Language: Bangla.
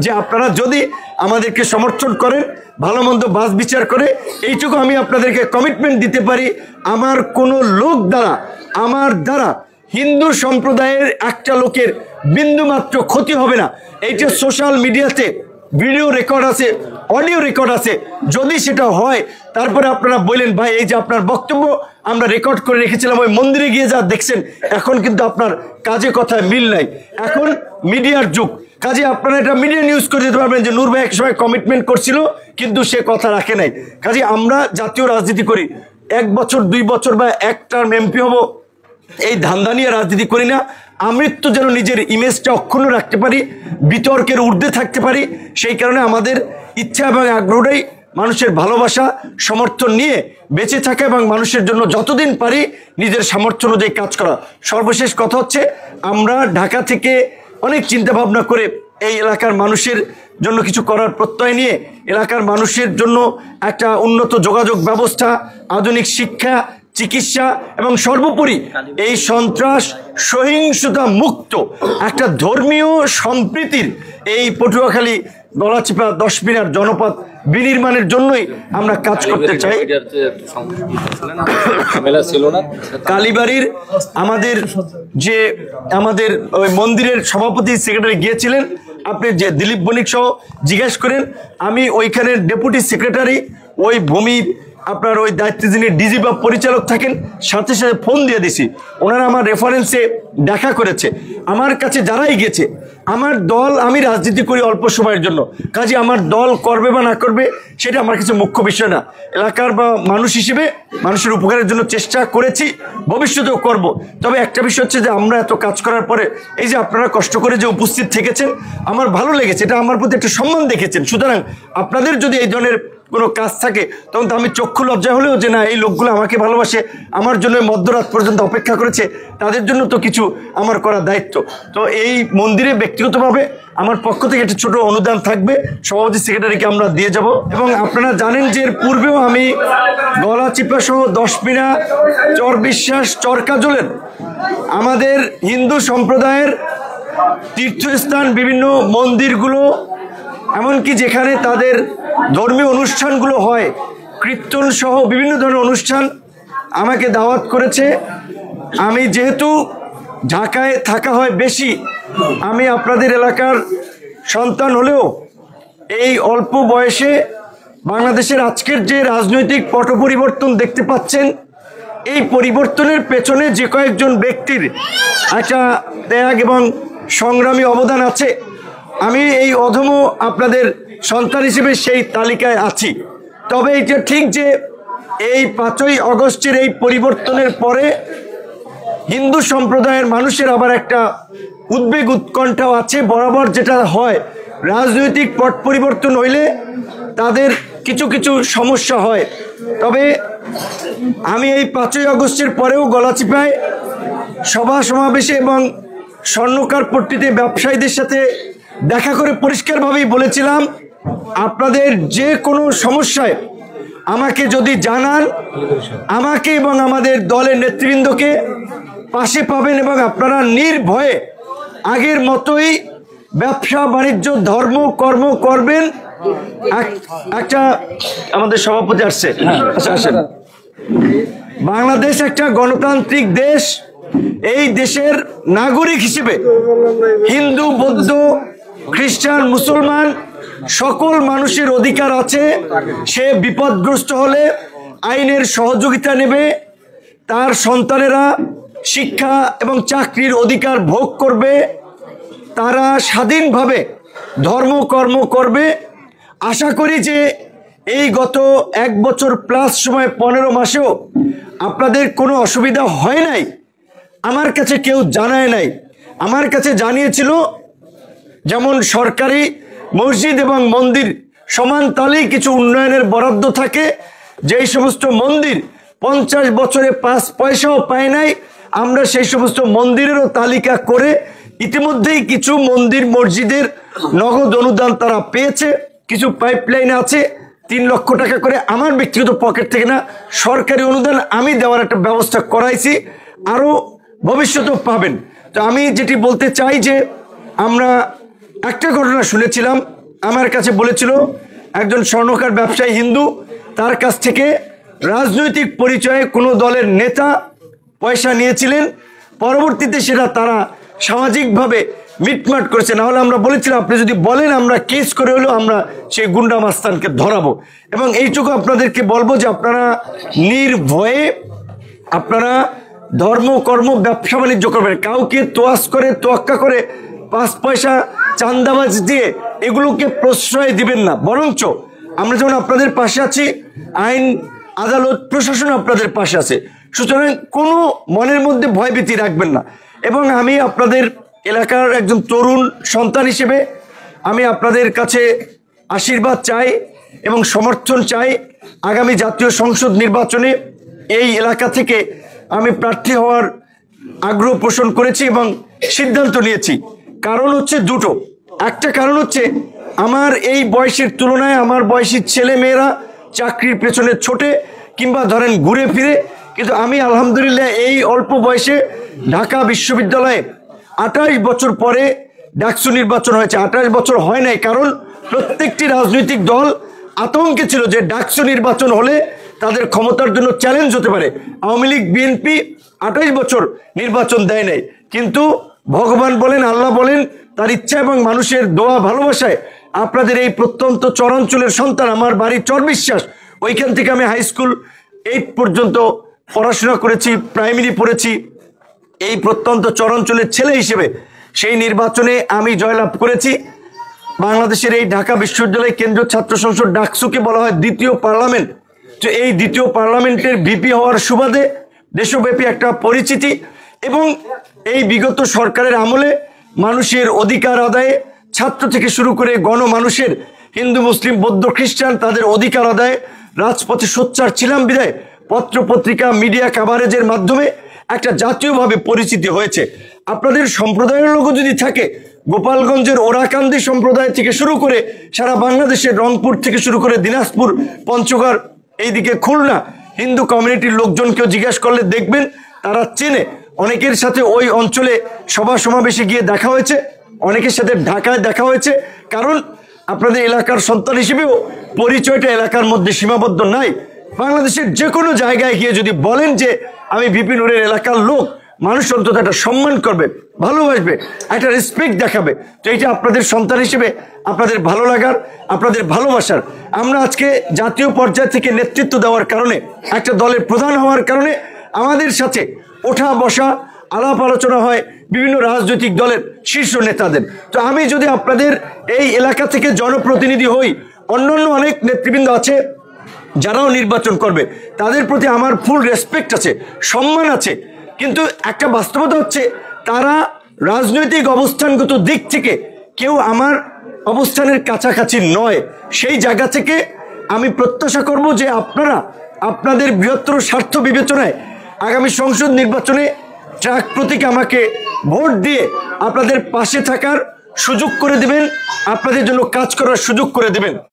যে আপনারা যদি আমাদেরকে সমর্থন করেন, ভালো মন্দ বাছ বিচার করে, এইটুকু আমি আপনাদেরকে কমিটমেন্ট দিতে পারি, আমার কোনো লোক দ্বারা, আমার দ্বারা হিন্দু সম্প্রদায়ের একটা লোকের বিন্দুমাত্র ক্ষতি হবে না। এইটা সোশ্যাল মিডিয়াতে ভিডিও রেকর্ড আছে, অডিও রেকর্ড আছে। যদি সেটা হয় তারপরে আপনারা বললেন ভাই এই যে আপনার বক্তব্য আমরা রেকর্ড করে রেখেছিলাম, ওই মন্দিরে গিয়ে যা দেখছেন, এখন কিন্তু আপনার কাজে কথায় মিল নাই। এখন মিডিয়ার যুগ, কাজে আপনারা এটা মিডিয়া নিউজ করে দিতে পারবেন যে নূর ভাই এক সময় কমিটমেন্ট করছিল কিন্তু সে কথা রাখে নাই। কাজে আমরা জাতীয় রাজনীতি করি, 1 বছর 2 বছর বা এক টার্ম এমপি হব এই ধান্দা নিয়ে রাজনীতি করি না। আমৃত্যু যেন নিজের ইমেজটা অক্ষুণ্ণ রাখতে পারি, বিতর্কের ঊর্ধ্বে থাকতে পারি, সেই কারণে আমাদের ইচ্ছা এবং আগ্রহটাই মানুষের ভালোবাসা সমর্থন নিয়ে বেঁচে থাকা এবং মানুষের জন্য যতদিন পারি নিজের সামর্থ্য অনুযায়ী কাজ করা। সর্বশেষ কথা হচ্ছে, আমরা ঢাকা থেকে অনেক চিন্তা ভাবনা করে এই এলাকার মানুষের জন্য কিছু করার প্রত্যয় নিয়ে এলাকার মানুষের জন্য একটা উন্নত যোগাযোগ ব্যবস্থা, আধুনিক শিক্ষা, চিকিৎসা এবং সর্বোপরি এই সন্ত্রাস সহিংসতা মুক্ত একটা ধর্মীয় সম্প্রীতির এই পটুয়াখালী গলাচিপা 10 মিনার জনপদ বিনির্মাণের জন্যই আমরা কাজ করতে চাই। কালীবাড়ির আমাদের ওই মন্দিরের সভাপতি সেক্রেটারি গিয়েছিলেন, আপনি যে দিলীপ বণিক সহ জিজ্ঞেস করেন, আমি ওইখানের ডেপুটি সেক্রেটারি, ওই ভূমি আপনার ওই দায়িত্বে যিনি ডিজি বা পরিচালক থাকেন, সাথে সাথে ফোন দিয়ে দিছি, ওনারা আমার রেফারেন্সে দেখা করেছে। আমার কাছে যারাই গেছে, আমার দল, আমি রাজনীতি করি অল্প সময়ের জন্য, কাজে আমার দল করবে বা না করবে সেটা আমার কাছে মুখ্য বিষয় না। এলাকার বা মানুষ হিসেবে মানুষের উপকারের জন্য চেষ্টা করেছি, ভবিষ্যতেও করব। তবে একটা বিষয় হচ্ছে যে আমরা এত কাজ করার পরে এই যে আপনারা কষ্ট করে যে উপস্থিত থেকেছেন, আমার ভালো লেগেছে, এটা আমার প্রতি একটা সম্মান দেখেছেন। সুতরাং আপনাদের যদি এই ধরনের কোনো কাজ থাকে তখন তো আমি চক্ষু লজ্জা হলেও যে না এই লোকগুলো আমাকে ভালোবাসে, আমার জন্য মধ্যরাত পর্যন্ত অপেক্ষা করেছে, তাদের জন্য তো কিছু আমার করা দায়িত্ব। তো এই মন্দিরে ব্যক্তিগতভাবে আমার পক্ষ থেকে একটা ছোট অনুদান থাকবে, সভাপতি সেক্রেটারিকে আমরা দিয়ে যাব। এবং আপনারা জানেন যে এর পূর্বেও আমি গলাচিপা সহ 10 মিনা, চর বিশ্বাস, চরকাজলের আমাদের হিন্দু সম্প্রদায়ের তীর্থস্থান, বিভিন্ন মন্দিরগুলো, এমনকি যেখানে তাদের ধর্মীয় অনুষ্ঠানগুলো হয়, কীর্তন সহ বিভিন্ন ধরনের অনুষ্ঠান আমাকে দাওয়াত করেছে। আমি যেহেতু ঢাকায় থাকা হয় বেশি, আমি আপনাদের এলাকার সন্তান হলেও এই অল্প বয়সে বাংলাদেশের আজকের যে রাজনৈতিক পট পরিবর্তন দেখতে পাচ্ছেন, এই পরিবর্তনের পেছনে যে কয়েকজন ব্যক্তির একটা ত্যাগ এবং সংগ্রামী অবদান আছে, আমি এই অধম আপনাদের সন্তান হিসেবে সেই তালিকায় আছি। তবে এটা ঠিক যে এই 5ই আগস্টের এই পরিবর্তনের পরে হিন্দু সম্প্রদায়ের মানুষের আবার একটা উদ্বেগ উৎকণ্ঠাও আছে। বরাবর যেটা হয়, রাজনৈতিক পট পরিবর্তন হইলে তাদের কিছু কিছু সমস্যা হয়। তবে আমি এই 5ই আগস্টের পরেও গলাচিপায় সভা সমাবেশে এবং স্বর্ণকার পট্টিতে ব্যবসায়ীদের সাথে দেখা করে পরিষ্কারভাবেই বলেছিলাম, আপনাদের যে কোনো সমস্যায় আমাকে যদি জানান, আমাকে এবং আমাদের দলের নেতৃবৃন্দকে পাশে পাবেন এবং আপনারা নির্ভয়ে আগের মতোই ব্যবসা বাণিজ্য ধর্ম কর্ম করবেন। একটা আমাদের সভাপতি আসছে, আসেন। বাংলাদেশ একটা গণতান্ত্রিক দেশ, এই দেশের নাগরিক হিসেবে হিন্দু, বৌদ্ধ, খ্রিস্টান, মুসলমান সকল মানুষের অধিকার আছে। সে বিপদগ্রস্ত হলে আইনের সহযোগিতা নেবে, তার সন্তানেরা শিক্ষা এবং চাকরির অধিকার ভোগ করবে, তারা স্বাধীনভাবে ধর্মকর্ম করবে। আশা করি যে এই গত 1 বছর প্লাস সময় 15 মাসেও আপনাদের কোনো অসুবিধা হয় নাই। আমার কাছে কেউ জানায় নাই, আমার কাছে জানিয়েছিল যেমন সরকারি মসজিদ এবং মন্দির সমান তালেই কিছু উন্নয়নের বরাদ্দ থাকে, যেই সমস্ত মন্দির 50 বছরে 5 পয়সাও পায় নাই, আমরা সেই সমস্ত মন্দিরেরও তালিকা করে ইতিমধ্যেই কিছু মন্দির মসজিদের নগদ অনুদান তারা পেয়েছে। কিছু পাইপলাইন আছে 3 লক্ষ টাকা করে, আমার ব্যক্তিগত পকেট থেকে না, সরকারি অনুদান আমি দেওয়ার একটা ব্যবস্থা করাইছি, আরও ভবিষ্যতেও পাবেন। তো আমি যেটি বলতে চাই যে আমরা একটা ঘটনা শুনেছিলাম, আমার কাছে বলেছিল একজন স্বর্ণকার ব্যবসায়ী হিন্দু, তার কাছ থেকে রাজনৈতিক পরিচয়ে কোনো দলের নেতা পয়সা নিয়েছিলেন, পরবর্তীতে সেটা তারা সামাজিকভাবে মিটমাট করেছে। নাহলে আমরা বলেছিলাম আপনি যদি বলেন আমরা কেস করে হলেও আমরা সেই গুন্ডা মাস্তানকে ধরাবো। এবং এইটুকু আপনাদেরকে বলবো যে আপনারা নির্ভয়ে আপনারা ধর্ম কর্ম ব্যবসা বাণিজ্য করবেন, কাউকে তোয়াজ করে তোয়াক্কা করে 5 পয়সা চান্দাবাজ দিয়ে এগুলোকে প্রশ্রয় দিবেন না। বরঞ্চ আমরা যেমন আপনাদের পাশে আছি, আইন আদালত প্রশাসন আপনাদের পাশে আছে, সুতরাং কোনো মনের মধ্যে ভয়ভীতি রাখবেন না। এবং আমি আপনাদের এলাকার একজন তরুণ সন্তান হিসেবে আমি আপনাদের কাছে আশীর্বাদ চাই এবং সমর্থন চাই। আগামী জাতীয় সংসদ নির্বাচনে এই এলাকা থেকে আমি প্রার্থী হওয়ার আগ্রহ পোষণ করেছি এবং সিদ্ধান্ত নিয়েছি। কারণ হচ্ছে দুটো। একটা কারণ হচ্ছে আমার এই বয়সের তুলনায় আমার বয়সী ছেলে মেয়েরা চাকরির পেছনে ছোটে কিংবা ধরেন ঘুরে ফিরে, কিন্তু আমি আলহামদুলিল্লাহ এই অল্প বয়সে ঢাকা বিশ্ববিদ্যালয়ে 28 বছর পরে ডাকসু নির্বাচন হয়েছে। 28 বছর হয় নাই, কারণ প্রত্যেকটি রাজনৈতিক দল আতঙ্কে ছিল যে ডাকসু নির্বাচন হলে তাদের ক্ষমতার জন্য চ্যালেঞ্জ হতে পারে। আওয়ামী লীগ বিএনপি 28 বছর নির্বাচন দেয় নাই, কিন্তু ভগবান বলেন আল্লাহ বলেন তার ইচ্ছা এবং মানুষের দোয়া ভালোবাসায় আপনাদের এই প্রত্যন্ত চরাঞ্চলের সন্তান, আমার বাড়ি চরবিশ্বাস, ওইখান থেকে আমি হাই স্কুল 8 পর্যন্ত পড়াশোনা করেছি, প্রাইমারি পড়েছি। এই প্রত্যন্ত চরাঞ্চলের ছেলে হিসেবে সেই নির্বাচনে আমি জয়লাভ করেছি। বাংলাদেশের এই ঢাকা বিশ্ববিদ্যালয় কেন্দ্রীয় ছাত্র সংসদ ডাকসুকে বলা হয় দ্বিতীয় পার্লামেন্ট। তো এই দ্বিতীয় পার্লামেন্টের ভিপি হওয়ার সুবাদে দেশব্যাপী একটা পরিচিতি এবং এই বিগত সরকারের আমলে মানুষের অধিকার আদায়ে ছাত্র থেকে শুরু করে গণমানুষের, হিন্দু মুসলিম বৌদ্ধ খ্রিস্টান, তাদের অধিকার আদায়ে রাজপথে সোচ্চার ছিলাম বিধায় পত্র পত্রিকা মিডিয়া কাভারেজের মাধ্যমে একটা জাতীয়ভাবে পরিচিতি হয়েছে। আপনাদের সম্প্রদায়ের লোক যদি থাকে, গোপালগঞ্জের ওরাকান্দি সম্প্রদায় থেকে শুরু করে সারা বাংলাদেশের রংপুর থেকে শুরু করে দিনাজপুর, পঞ্চগড়, এইদিকে খুলনা, হিন্দু কমিউনিটির লোকজনকেও জিজ্ঞাসা করলে দেখবেন তারা চেনে। অনেকের সাথে ওই অঞ্চলে সভা সমাবেশে গিয়ে দেখা হয়েছে, অনেকের সাথে ঢাকায় দেখা হয়েছে। কারণ আপনাদের এলাকার সন্তান হিসেবেও পরিচয়টা এলাকার মধ্যে সীমাবদ্ধ নাই। বাংলাদেশের যে কোনো জায়গায় গিয়ে যদি বলেন যে আমি ভিপি নূরের এলাকার লোক, মানুষ অন্তত একটা সম্মান করবে, ভালোবাসবে, একটা রেসপেক্ট দেখাবে। তো এটা আপনাদের সন্তান হিসেবে আপনাদের ভালো লাগার, আপনাদের ভালোবাসার। আমরা আজকে জাতীয় পর্যায় থেকে নেতৃত্ব দেওয়ার কারণে, একটা দলের প্রধান হওয়ার কারণে আমাদের সাথে ওঠা বসা আলাপ আলোচনা হয় বিভিন্ন রাজনৈতিক দলের শীর্ষ নেতাদের। তো আমি যদি আপনাদের এই এলাকা থেকে জনপ্রতিনিধি হই, অন্যান্য অনেক নেতৃবৃন্দ আছে যারাও নির্বাচন করবে, তাদের প্রতি আমার ফুল রেসপেক্ট আছে, সম্মান আছে। কিন্তু একটা বাস্তবতা হচ্ছে তারা রাজনৈতিক অবস্থানগত দিক থেকে কেউ আমার অবস্থানের কাছাকাছি নয়। সেই জায়গা থেকে আমি প্রত্যাশা করব যে আপনারা আপনাদের বৃহত্তর স্বার্থ বিবেচনায় আগামী সংসদ নির্বাচনে ট্রাক প্রতীকে আমাকে ভোট দিয়ে আপনাদের পাশে থাকার সুযোগ করে দিবেন, আপনাদের জন্য কাজ করার সুযোগ করে দিবেন।